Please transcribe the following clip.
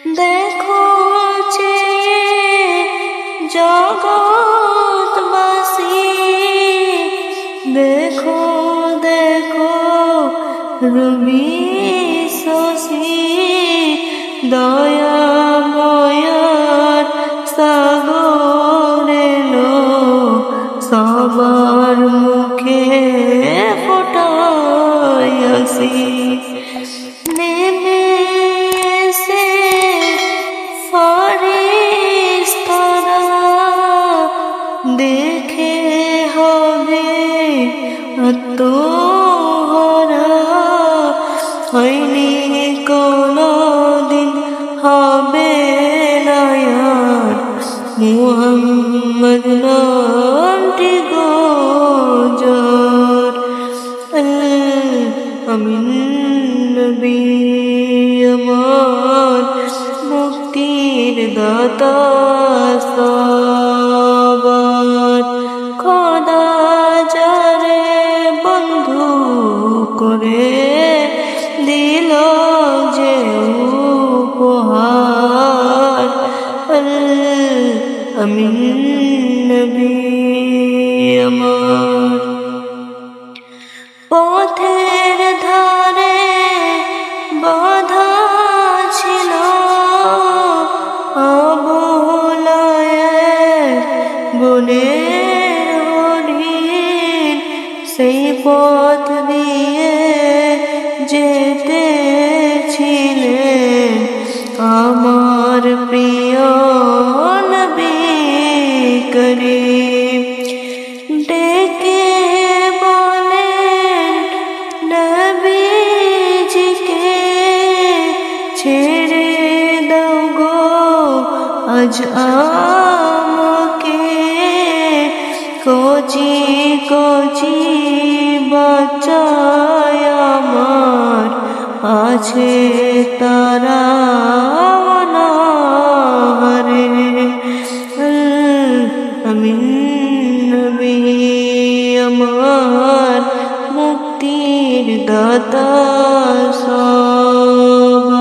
দেখো যে জগৎবাসী, দেখো দেখো রবি শশী, দয়াময়ার সাগর এলো, সবার মুখে ফোটায় হাসি। নেমে এসে ফারিস্তারা দেখে হবে আত্মহারা, হয়নি কোনদিন হবে না আর মুহাম্মদ নামটি গোজার। আমিন নবী আমার মুক্তির দাতা সবার, খোদা যারে বন্ধু করে দিল যে উপহার। আমিন নবী আমার পথের ধারে বাধা ছিল অবলায় বনের হরিণ, সেই পথ দিয়ে যেতেছিলেন আমার প্রিয় নবী করিম। ডেকে বলেন নবীজিকে, ছেড়ে দাও গো আজ আমাকে, কচি কচি বাচ্চায় আমার আছে তারা অনাহারে। আমিন নবী আমার মুক্তির দাতা সবার।